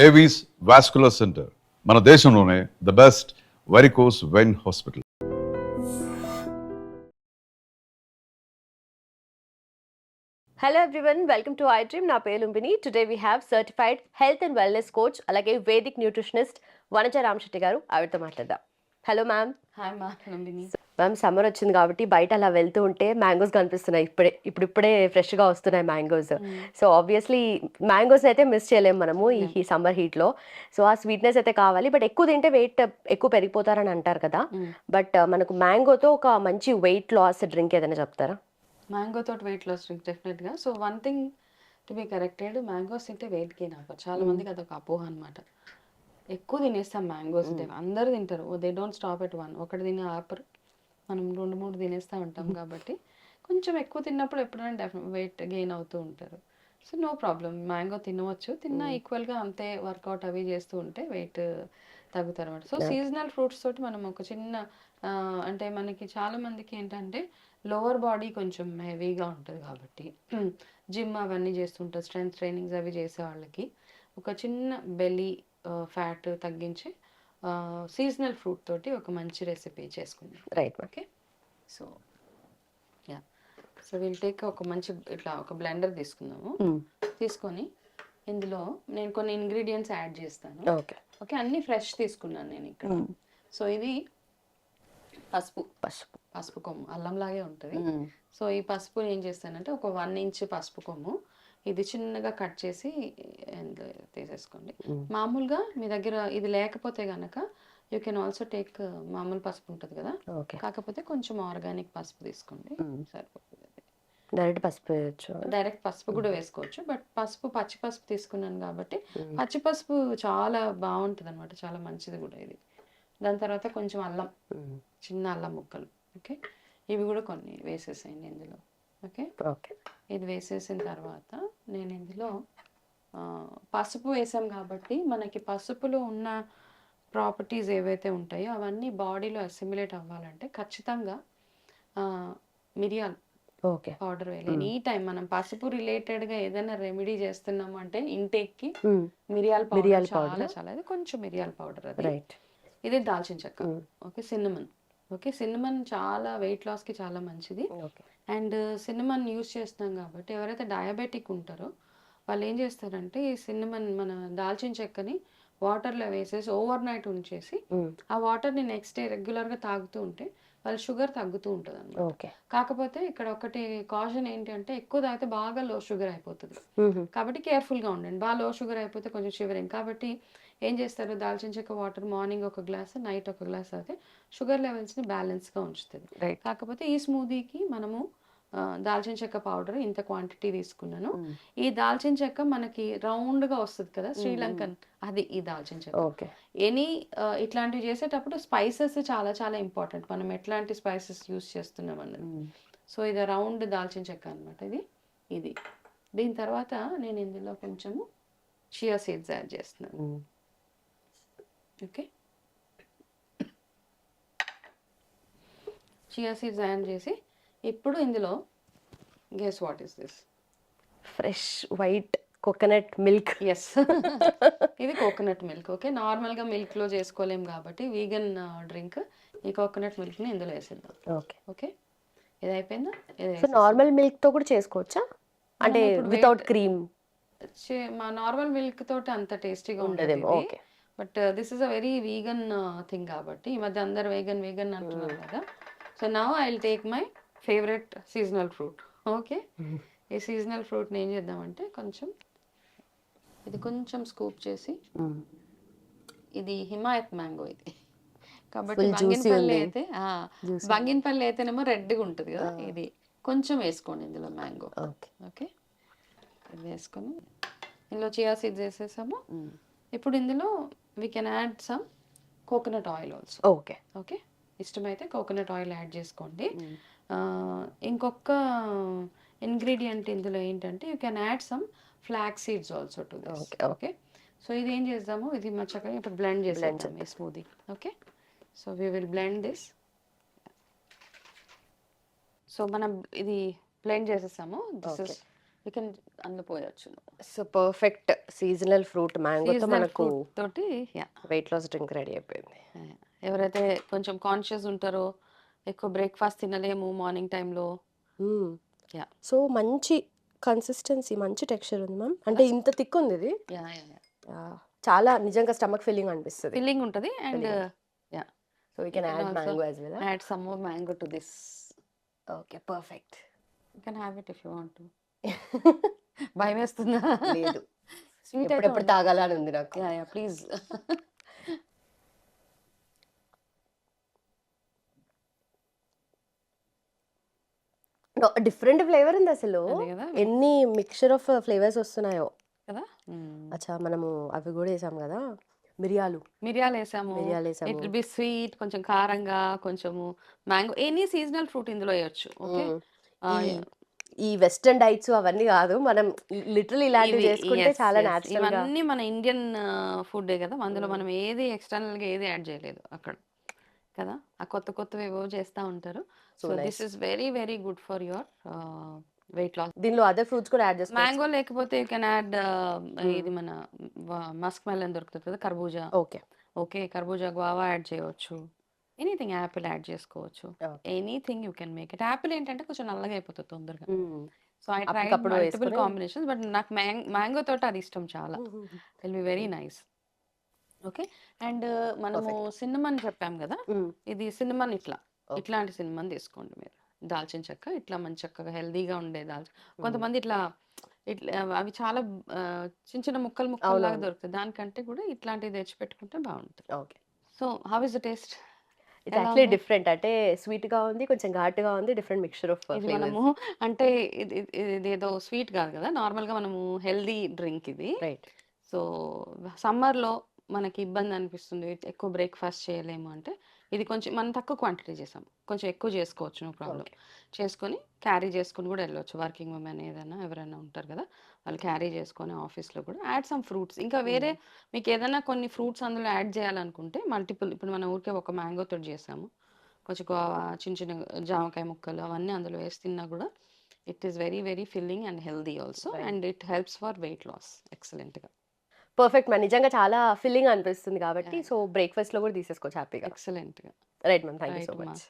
Avis vascular centre మన దేశంలోనే the best varicose vein hospital. Hello everyone, welcome to iDream. నా పేరు Lumbini. Today we have certified health and wellness coach అలాగే Vedic nutritionist Vanaja Ramasetti గారు. ఆవిడతో మాట్లాడదాం. Hello ma'am. హాయ్ మా లుంబిని. మ్యామ్, సమ్మర్ వచ్చింది కాబట్టి బయట అలా వెళ్తూ ఉంటే మ్యాంగోస్ కనిపిస్తున్నాయి. ఇప్పుడే ఫ్రెష్గా వస్తున్నాయి మ్యాంగోస్. సో ఆబ్వియస్లీ మ్యాంగోస్ అయితే మిస్ చేయలేము మనము ఈ సమ్మర్ హీట్లో. సో ఆ స్వీట్నెస్ అయితే కావాలి. బట్ ఎక్కువ తింటే వెయిట్ ఎక్కువ పెరిగిపోతారని అంటారు కదా. బట్ మనకు మ్యాంగోతో ఒక మంచి వెయిట్ లాస్ డ్రింక్ ఏదైనా చెప్తారా? మ్యాంగో తోటి వెయిట్ లాస్ డ్రింక్ డెఫినెట్గా. So one thing to be corrected, mangoes తింటే వెయిట్ గెయిన్ అవ్వరు. చాలా మందికి అదొక అపోహ అనమాట. ఎక్కువ తినేస్తాం మ్యాంగోస్. అందరూ తింటారు. They don't stop at one. ఒకటి తిని ఆపరు. మనం 2-3 తినేస్తూ ఉంటాం కాబట్టి కొంచెం ఎక్కువ తిన్నప్పుడు ఎప్పుడైనా వెయిట్ గెయిన్ అవుతూ ఉంటారు. సో నో ప్రాబ్లం, మ్యాంగో తినవచ్చు. తిన్నా ఈక్వల్గా అంతే వర్కౌట్ అవి చేస్తూ ఉంటే వెయిట్ తగ్గుతారు అనమాట. సో సీజనల్ ఫ్రూట్స్ తోటి మనం ఒక చిన్న అంటే మనకి చాలా మందికి ఏంటంటే లోవర్ బాడీ కొంచెం హెవీగా ఉంటుంది కాబట్టి జిమ్ అవన్నీ చేస్తుంటారు, స్ట్రెంత్ ట్రైనింగ్స్ అవి చేసే వాళ్ళకి ఒక చిన్న బెల్లీ ఫ్యాట్ తగ్గించి సీజనల్ ఫ్రూట్ తోటి ఒక మంచి రెసిపీ చేసుకుందాం. Right. Okay. So yeah, so will take ఒక మంచి ఇట్లా ఒక బ్లెండర్ తీసుకుందాము. తీసుకొని ఇందులో నేను కొన్ని ఇంగ్రీడియంట్స్ యాడ్ చేస్తాను. ఓకే ఓకే, అన్నీ ఫ్రెష్ తీసుకున్నాను నేను ఇక్కడ. సో ఇది పసుపు కొమ్ము, అల్లంలాగే ఉంటుంది. సో ఈ పసుపు ఏం చేస్తానంటే ఒక 1 ఇంచ్ పసుపు కొమ్ము ఇది చిన్నగా కట్ చేసి తీసేసుకోండి. మామూలుగా మీ దగ్గర ఇది లేకపోతే గనక యూ కెన్ ఆల్సో టేక్ మామూలు పసుపు ఉంటుంది కదా, కాకపోతే కొంచెం ఆర్గానిక్ పసుపు తీసుకోండి, సరిపోతుంది. డైరెక్ట్ పసుపు కూడా వేసుకోవచ్చు. బట్ పచ్చి పసుపు తీసుకున్నాను కాబట్టి పచ్చి పసుపు చాలా బాగుంటుంది అనమాట, చాలా మంచిది కూడా ఇది. దాని తర్వాత కొంచెం అల్లం, చిన్న అల్లం ముక్కలు. ఓకే, ఇవి కూడా కొన్ని వేసేసేయండి ఇందులో. ఓకే ఓకే, ఇది వేసేసిన తర్వాత నేను ఇందులో పసుపు వేసాం కాబట్టి మనకి పసుపులో ఉన్న ప్రాపర్టీస్ ఏవైతే ఉంటాయో అవన్నీ బాడీలో అసిమిలేట్ అవ్వాలంటే ఖచ్చితంగా మిరియాలు పౌడర్ వేయాలి. ఎనీ టైం మనం పసుపు రిలేటెడ్గా ఏదైనా రెమెడీ చేస్తున్నాము అంటే ఇంటేక్కి మిరియాల పౌడర్ చాలా చాలా, అది కొంచెం మిరియాల పౌడర్, అది ఇది దాల్చిన చెక్క. Okay, cinnamon. ఓకే, సిన్నమన్ చాలా వెయిట్ లాస్కి చాలా మంచిది. అండ్ సిన్నమన్ యూస్ చేస్తున్నాం కాబట్టి ఎవరైతే డయాబెటిక్ ఉంటారో వాళ్ళు ఏం చేస్తారంటే ఈ సిన్నమన్ మన దాల్చిన చెక్కని వాటర్లో వేసేసి ఓవర్ నైట్ ఉంచేసి ఆ వాటర్ని నెక్స్ట్ డే రెగ్యులర్గా తాగుతూ ఉంటే వాళ్ళ షుగర్ తగ్గుతూ ఉంటుంది అన్నమాట. కాకపోతే ఇక్కడ ఒకటి కాషన్ ఏంటి అంటే ఎక్కువ తాగితే బాగా లో షుగర్ అయిపోతుంది కాబట్టి కేర్ఫుల్గా ఉండండి. బాగా లో షుగర్ అయిపోతే కొంచెం షివరింగ్ కాబట్టి ఏం చేస్తారు, దాల్చిన చెక్క వాటర్ మార్నింగ్ ఒక గ్లాస్, నైట్ ఒక గ్లాస్ అయితే షుగర్ లెవెల్స్ని బ్యాలెన్స్గా ఉంచుతుంది. కాకపోతే ఈ స్మూదీకి మనము దాల్చిన చెక్క పౌడర్ ఇంత క్వాంటిటీ తీసుకున్నాను. ఈ దాల్చిన చెక్క మనకి రౌండ్గా వస్తుంది కదా శ్రీలంకన్, అది ఈ దాల్చిన చెక్క. ఎనీ ఇట్లాంటివి చేసేటప్పుడు స్పైసెస్ చాలా చాలా ఇంపార్టెంట్, మనం ఎట్లాంటి స్పైసెస్ యూస్ చేస్తున్నాం అన్నది. సో ఇది రౌండ్ దాల్చిన చెక్క అనమాట ఇది. దీని తర్వాత నేను ఇందులో కొంచెము చియా సీడ్స్ యాడ్ చేస్తున్నాను. ఓకే, చియా సీడ్స్ యాడ్ చేసి ఇప్పుడు ఇందులో guess what is this? Fresh white coconut milk. Yes, ఇది కోకోనట్ మిల్క్. ఓకే, నార్మల్గా మిల్క్లో చేసుకోలేం కాబట్టి వీగన్ డ్రింక్, ఈ కోకోనట్ మిల్క్ని ఇందులో వేసేద్దాం. ఓకే ఓకే, ఇది అయిపోయిందా? సో నార్మల్ మిల్క్తో కూడా చేసుకోవచ్చా, అంటే వితౌట్ క్రీమ్? మా నార్మల్ మిల్క్ తోటి అంత టేస్టీగా ఉండదు, but this is a very vegan thing కాబట్టి ఈ మధ్య అందరు వేగన్ అంటున్నారు కదా. So now I will take my favourite seasonal fruit. Okay, ఈ సీజనల్ ఫ్రూట్ని ఏం చేద్దామంటే ఇది కొంచెం స్కూప్ చేసి, ఇది హిమాయత్ మ్యాంగో ఇది కాబట్టి బంగినపల్లి అయితేనేమో రెడ్గా ఉంటుంది కదా, ఇది కొంచెం వేసుకోండి ఇందులో మ్యాంగో. ఓకే, ఇది వేసుకొని ఇందులో చియా సీడ్స్ వేసేసాము. ఇప్పుడు ఇందులో we can add some coconut oil also. Okay, ఇష్టమైతే కోకోనట్ ఆయిల్ యాడ్ చేసుకోండి. ఇంకొక ఇంగ్రీడియంట్ ఇందులో ఏంటంటే you can add some flax seeds also to this. Okay, so ఇది ఏం చేద్దాము, ఇది చక్కగా ఇప్పుడు బ్లెండ్ చేసేద్దాం ఈ smoothie. Okay, so we will blend this. So మనం ఇది బ్లెండ్ చేసేసాము. దిస్ ఇస్ యూ కెన్ అందులో పోయొచ్చు. సో పర్ఫెక్ట్ సీజనల్ ఫ్రూట్ మ్యాంగోతో సీజనల్ మనకు ఫ్రూట్ తోటి yeah. Weight loss drink ready అయిపోయింది. ఎవరైతే కొంచెం కాన్షియస్ ఉంటారో, ఎక్కువ బ్రేక్ఫాస్ట్ తినలేము మార్నింగ్ టైంలో, యా సో మంచి కన్సిస్టెన్సీ, మంచి టెక్స్చర్ ఉంది మ్యామ్. అంటే ఇంత థిక్ ఉంది ఇది. యా యా యా చాలా నిజంగా స్టమక్ ఫిల్లింగ్ అనిపిస్తుంది. ఫిల్లింగ్ ఉంటుంది. And Filling. Yeah so we can add mango as well. Add some more mango to this. Okay perfect. You can have it if you want to. భయం వేస్తుందా? లేదు, sweet అయితే ఎప్పుడెప్పుడు తాగాలని ఉంది నాకు. Yeah yeah please. Different flavour ఉంది అసలు. అదే కదా ఎన్ని మిక్చర్ ఆఫ్ ఫ్లేవర్స్ వస్తున్నాయో. కదా. అచ్చా మనము అవి కూడా వేసాం కదా, మిరియాలు. మిరియాలు వేసాము. మిరియాలు వేసాము. ఇట్ విల్ బి స్వీట్, కొంచెం కారంగా, కొంచెము మ్యాంగో, ఎనీ సీజనల్ ఫ్రూట్ ఇందులో వేయొచ్చు. ఓకే. ఈ వెస్టర్న్ డైట్స్ అవన్నీ కాదు, మనం లిటరల్ ఇలాంటివి చేసుకుంటే చాలా న్యాచురల్ గా. ఇవన్నీ మన ఇండియన్ ఫుడ్ కదా, అందులో మనం ఏది ఎక్స్టర్నల్ గా ఏది యాడ్ చేయలేదు అక్కడ కదా. ఆ కొత్త కొత్తవి ఏవో చేస్తూ ఉంటారు. So this is very very good for your weight loss. దీనిలో అదర్ ఫ్రూట్స్ కూడా యాడ్ చేసుకోవచ్చు. మ్యాంగో లేకపోతే యూ కెన్ యాడ్ ఇది మన మస్క్ మెలన్ దొరుకుతుంది కదా, కర్బూజా. ఓకే. ఓకే, కర్బూజా, గువావా యాడ్ చేయవచ్చు. ఎనీథింగ్, యాపిల్ యాడ్ చేసుకోవచ్చు. Anything you can make it. Apple ఏంటంటే కొంచెం నల్లగా అయిపోతుంది తొందరగా. సో ఐ ట్రై అప్పటికప్పుడు మల్టిపుల్ వేసుకొని. కాంబినేషన్స్, బట్ నాకు మ్యాంగో తోట అది ఇష్టం చాలా. Will be very nice. Okay. And మనము సిన్నమన్ చెప్పాం కదా, ఇది సిన్నమన్ ఇట్లాంటి సిన్నమన్ తీసుకోండి మీరు. దాల్చిన చెక్క ఇట్లా మంచి చక్కగా హెల్దీగా ఉండే దాల్చిన. కొంతమంది ఇట్లా అవి చాలా చిన్న చిన్న ముక్కలు లాగా దొరుకుతాయి. దానికంటే కూడా ఇట్లాంటివి తెచ్చి పెట్టుకుంటే బాగుంటుంది. Okay. So how is the taste? It's actually different. అంటే స్వీట్ గా ఉంది, కొంచెం ఘాటుగా ఉంది, డిఫరెంట్ మిక్చర్ ఆఫ్ ఇది మనము అంటే ఇది ఏదో స్వీట్ కాదు కదా, నార్మల్ గా మనము హెల్దీ డ్రింక్ ఇది. రైట్. సో సమ్మర్ లో మనకి ఇబ్బంది అనిపిస్తుంది, ఎక్కువ బ్రేక్ఫాస్ట్ చేయలేము అంటే ఇది కొంచెం మనం తక్కువ క్వాంటిటీ చేసాం, కొంచెం ఎక్కువ చేసుకోవచ్చు, నో ప్రాబ్లం. చేసుకొని క్యారీ చేసుకొని కూడా వెళ్ళొచ్చు. వర్కింగ్ ఉమెన్ ఏదైనా ఎవరైనా ఉంటారు కదా, వాళ్ళు క్యారీ చేసుకొని ఆఫీస్లో కూడా. యాడ్ సమ్ ఫ్రూట్స్, ఇంకా వేరే మీకు ఏదైనా కొన్ని ఫ్రూట్స్ అందులో యాడ్ చేయాలనుకుంటే మల్టిపుల్. ఇప్పుడు మనం ఊరికే ఒక మ్యాంగో తోటి చేసాము, కొంచెం చిన్న చిన్న జామకాయ ముక్కలు అవన్నీ అందులో వేసి తిన్నా కూడా it is very very filling and healthy also. And it helps for weight loss ఎక్సలెంట్గా. Perfect ma'am. నిజంగా చాలా ఫిల్లింగ్ అనిపిస్తుంది కాబట్టి సో బ్రేక్ఫాస్ట్ లో కూడా తీసేసుకోవచ్చు హ్యాపీగా. ఎక్సలెంట్గా. Right ma'am, thank you so Right, much.